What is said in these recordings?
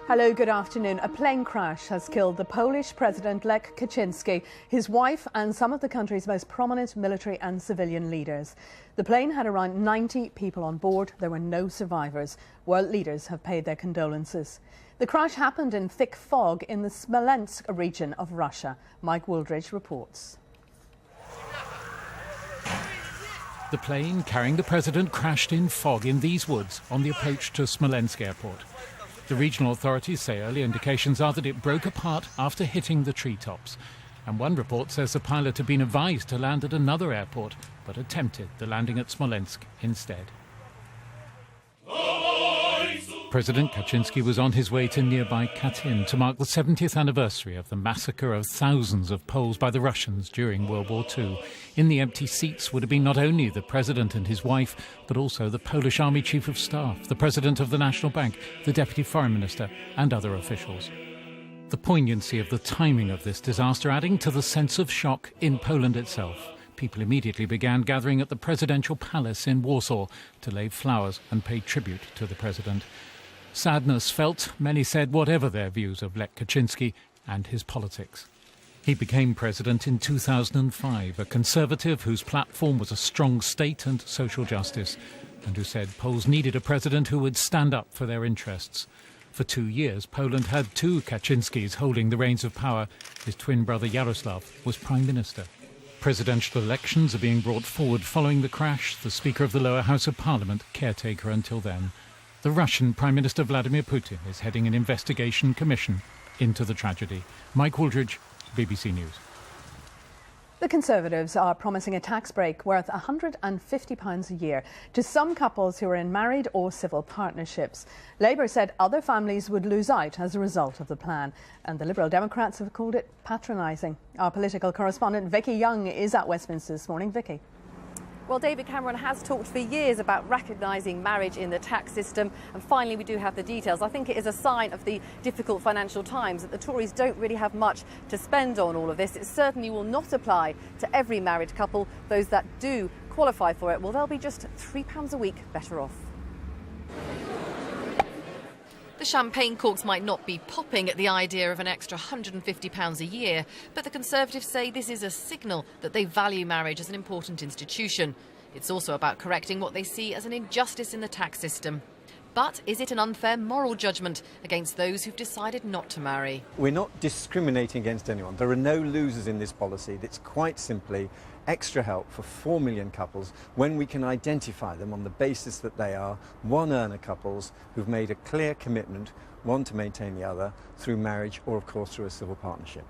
Hello, good afternoon. A plane crash has killed the Polish President Lech Kaczyński, his wife and some of the country's most prominent military and civilian leaders. The plane had around 90 people on board. There were no survivors. World leaders have paid their condolences. The crash happened in thick fog in the Smolensk region of Russia. Mike Wooldridge reports. The plane carrying the president crashed in fog in these woods on the approach to Smolensk airport. The regional authorities say early indications are that it broke apart after hitting the treetops. And one report says the pilot had been advised to land at another airport, but attempted the landing at Smolensk instead. President Kaczyński was on his way to nearby Katyn to mark the 70th anniversary of the massacre of thousands of Poles by the Russians during World War II. In the empty seats would have been not only the president and his wife, but also the Polish Army Chief of Staff, the president of the National Bank, the deputy foreign minister and other officials. The poignancy of the timing of this disaster adding to the sense of shock in Poland itself. People immediately began gathering at the presidential palace in Warsaw to lay flowers and pay tribute to the president. Sadness felt, many said, whatever their views of Lech Kaczyński and his politics. He became president in 2005, a conservative whose platform was a strong state and social justice, and who said Poles needed a president who would stand up for their interests. For 2 years, Poland had two Kaczynskis holding the reins of power. His twin brother Jarosław was prime minister. Presidential elections are being brought forward following the crash, the Speaker of the lower house of parliament caretaker until then. The Russian Prime Minister Vladimir Putin is heading an investigation commission into the tragedy. Mike Wooldridge, BBC News. The Conservatives are promising a tax break worth £150 a year to some couples who are in married or civil partnerships. Labour said other families would lose out as a result of the plan, and the Liberal Democrats have called it patronising. Our political correspondent Vicky Young is at Westminster this morning. Vicky. Well, David Cameron has talked for years about recognising marriage in the tax system, and finally we do have the details. I think it is a sign of the difficult financial times that the Tories don't really have much to spend on all of this. It certainly will not apply to every married couple. Those that do qualify for it, well, they'll be just £3 a week better off. The champagne corks might not be popping at the idea of an extra £150 a year, but the Conservatives say this is a signal that they value marriage as an important institution. It's also about correcting what they see as an injustice in the tax system. But is it an unfair moral judgment against those who've decided not to marry? We're not discriminating against anyone. There are no losers in this policy. It's quite simply extra help for 4 million couples when we can identify them on the basis that they are one-earner couples who've made a clear commitment, one to maintain the other, through marriage or, of course, through a civil partnership.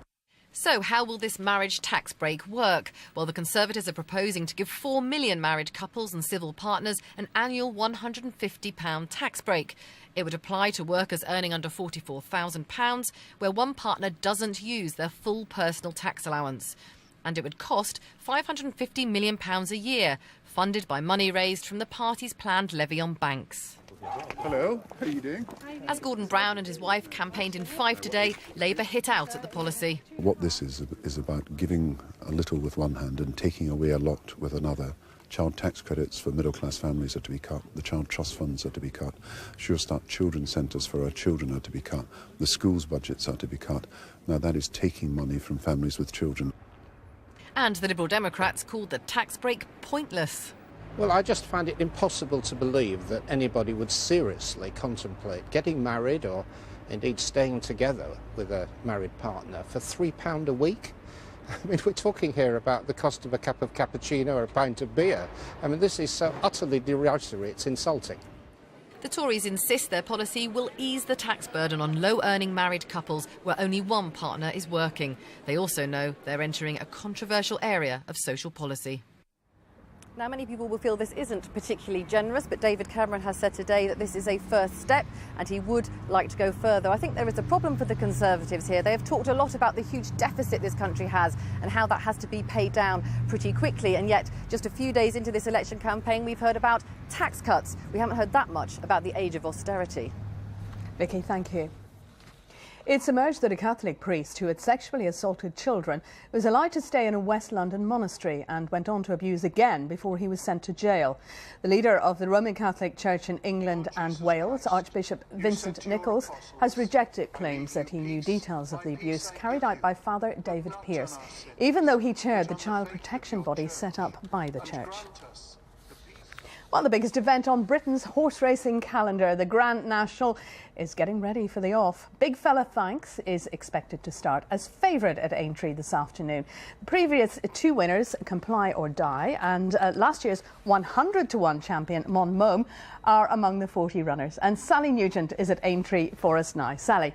So how will this marriage tax break work? Well, the Conservatives are proposing to give 4 million married couples and civil partners an annual £150 tax break. It would apply to workers earning under £44,000, where one partner doesn't use their full personal tax allowance. And it would cost £550 million a year, funded by money raised from the party's planned levy on banks. Hello, how are you doing? As Gordon Brown and his wife campaigned in Fife today, Labour hit out at the policy. What this is about giving a little with one hand and taking away a lot with another. Child tax credits for middle-class families are to be cut. The child trust funds are to be cut. Sure Start children's centres for our children are to be cut. The schools' budgets are to be cut. Now that is taking money from families with children. And the Liberal Democrats called the tax break pointless. Well, I just find it impossible to believe that anybody would seriously contemplate getting married or indeed staying together with a married partner for £3 a week. I mean, we're talking here about the cost of a cup of cappuccino or a pint of beer. I mean, this is so utterly derisory, it's insulting. The Tories insist their policy will ease the tax burden on low-earning married couples where only one partner is working. They also know they're entering a controversial area of social policy. Now, many people will feel this isn't particularly generous, but David Cameron has said today that this is a first step and he would like to go further. I think there is a problem for the Conservatives here. They have talked a lot about the huge deficit this country has and how that has to be paid down pretty quickly. And yet, just a few days into this election campaign, we've heard about tax cuts. We haven't heard that much about the age of austerity. Vicky, thank you. It's emerged that a Catholic priest who had sexually assaulted children was allowed to stay in a West London monastery and went on to abuse again before he was sent to jail. The leader of the Roman Catholic Church in England and Wales, Archbishop Vincent Nichols, has rejected claims that he knew details of the abuse carried out by Father David Pearce, even though he chaired the child protection body set up by the church. Well, the biggest event on Britain's horse racing calendar, the Grand National, is getting ready for the off. Big Fella Thanks is expected to start as favourite at Aintree this afternoon. The previous two winners, Comply or Die, and last year's 100-to-1 champion, Mon Môme, are among the 40 runners. And Sally Nugent is at Aintree for us now. Sally.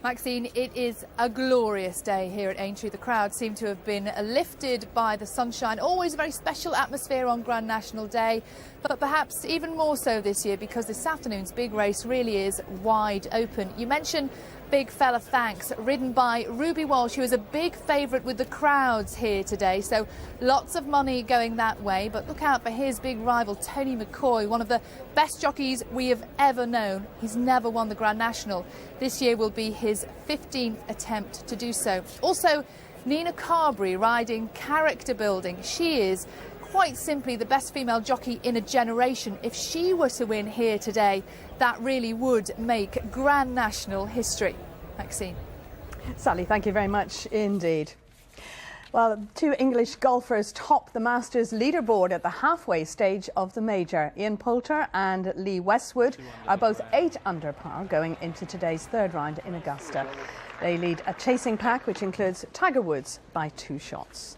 Maxine, it is a glorious day here at Aintree. The crowd seem to have been lifted by the sunshine. Always a very special atmosphere on Grand National Day, but perhaps even more so this year because this afternoon's big race really is wide open. You mentioned Big Fella Thanks, ridden by Ruby Walsh, who is a big favourite with the crowds here today. So lots of money going that way, but look out for his big rival, Tony McCoy, one of the best jockeys we have ever known. He's never won the Grand National. This year will be his 15th attempt to do so. Also, Nina Carberry riding Character Building. She is quite simply the best female jockey in a generation. If she were to win here today, that really would make Grand National history. Maxine. Sally, thank you very much indeed. Well, two English golfers top the Masters leaderboard at the halfway stage of the major. Ian Poulter and Lee Westwood are both 8 under par going into today's third round in Augusta. They lead a chasing pack which includes Tiger Woods by 2 shots.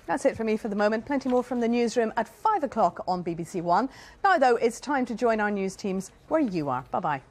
That's it for me for the moment. Plenty more from the newsroom at 5 o'clock on BBC One. Now, though, it's time to join our news teams where you are. Bye-bye.